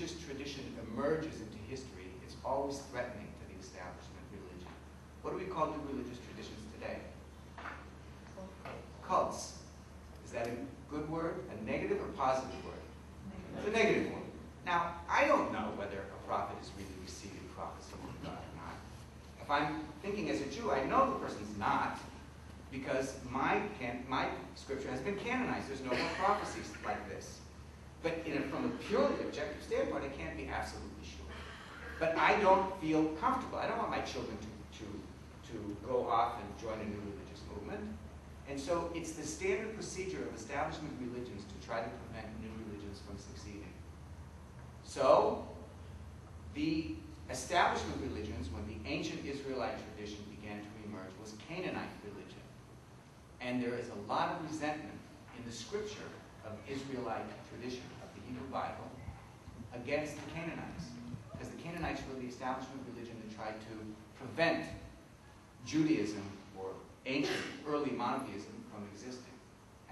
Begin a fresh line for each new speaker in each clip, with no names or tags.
religious tradition emerges into history, it's always threatening to the establishment religion. What do we call new religious traditions today? Cults. Is that a good word, a negative or positive word? It's a negative one. Now, I don't know whether a prophet is really receiving prophecy from God or not. If I'm thinking as a Jew, I know the person's not, because my scripture has been canonized. There's no more prophecies like this. But from a purely objective standpoint, I can't be absolutely sure. But I don't feel comfortable. I don't want my children to go off and join a new religious movement. And so it's the standard procedure of establishment religions to try to prevent new religions from succeeding. So the establishment religions, when the ancient Israelite tradition began to emerge, was Canaanite religion. And there is a lot of resentment in the scripture of Israelite tradition, of the Hebrew Bible, against the Canaanites. Because the Canaanites were the establishment religion that tried to prevent Judaism or ancient early monotheism from existing.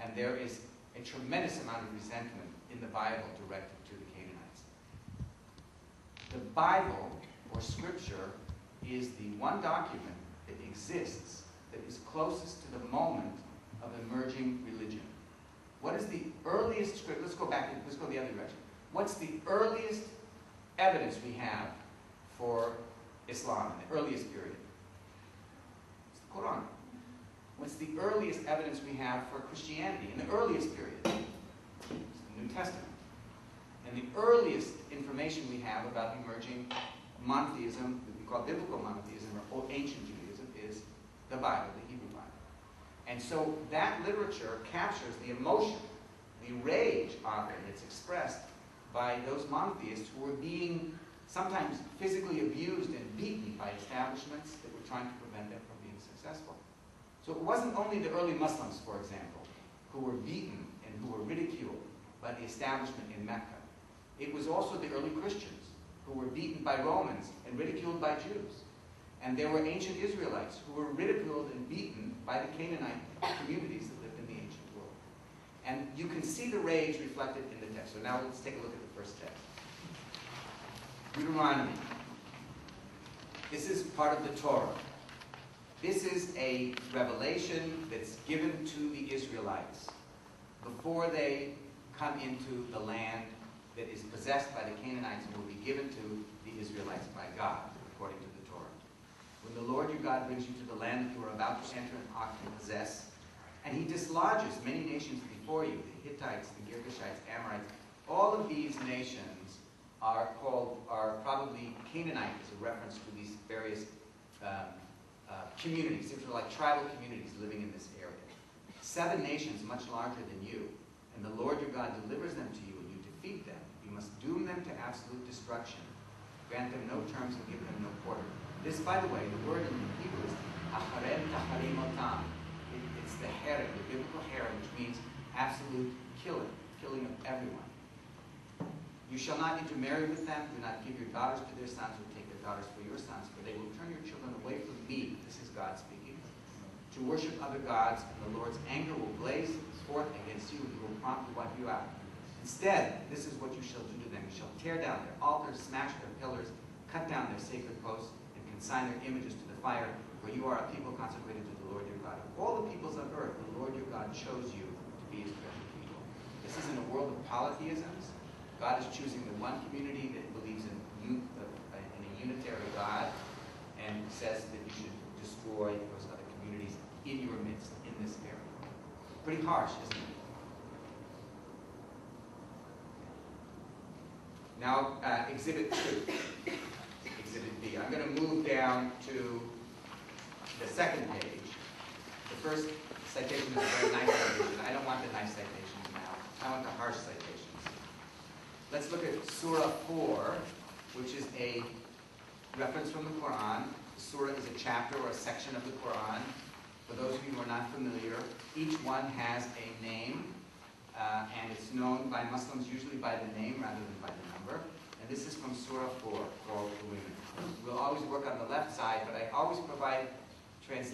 And there is a tremendous amount of resentment in the Bible directed to the Canaanites. The Bible, or Scripture, is the one document that exists that is closest to the moment of emerging religion. What is the earliest script? Let's go back, let's go the other direction. What's the earliest evidence we have for Islam in the earliest period? It's the Quran. What's the earliest evidence we have for Christianity in the earliest period? It's the New Testament. And the earliest information we have about emerging monotheism, that we call biblical monotheism or ancient Judaism, is the Bible, the Hebrew Bible. And so that literature captures the emotion, the rage often that's expressed by those monotheists who were being sometimes physically abused and beaten by establishments that were trying to prevent them from being successful. So it wasn't only the early Muslims, for example, who were beaten and who were ridiculed by the establishment in Mecca. It was also the early Christians who were beaten by Romans and ridiculed by Jews. And there were ancient Israelites who were ridiculed and beaten by the Canaanite communities that lived in the ancient world. And you can see the rage reflected in the text. So now let's take a look at the first text. Deuteronomy. This is part of the Torah. This is a revelation that's given to the Israelites before they come into the land that is possessed by the Canaanites and will be given to the Israelites by God, according to the Torah. When the Lord your God brings you to the land that you are about to enter and possess, and he dislodges many nations before you, the Hittites, the Girgashites, Amorites, all of these nations are probably Canaanite as a reference to these various communities. These are like tribal communities living in this area. 7 nations much larger than you, and the Lord your God delivers them to you, and you defeat them. You must doom them to absolute destruction. Grant them no terms and give them no quarter. This, by the way, the word in Hebrew is acharem tacharim otam. It's the herem, the biblical herem, which means absolute killing of everyone. You shall not intermarry with them. Do not give your daughters to their sons, or take their daughters for your sons, for they will turn your children away from me. This is God speaking. To worship other gods, and the Lord's anger will blaze forth against you, and he will promptly wipe you out. Instead, this is what you shall do to them. You shall tear down their altars, smash their pillars, cut down their sacred posts, and consign their images to the fire, for you are a people consecrated to the Lord your God. Of all the peoples of earth, the Lord your God chose you to be his special people. This isn't a world of polytheisms. God is choosing the one community that believes in a unitary God and says that you should destroy those other communities in your midst, in this area. Pretty harsh, isn't it? Now, Exhibit 2. Exhibit B. I'm going to move down to the second page. The first citation is a very nice citation. I don't want the nice citations now. I want the harsh citations. Let's look at Surah 4, which is a reference from the Quran. Surah is a chapter or a section of the Quran. For those of you who are not familiar, each one has a name, and it's known by Muslims usually by the name rather than by the number. And this is from Surah 4, called the Women. We'll always work on the left side, but I always provide translation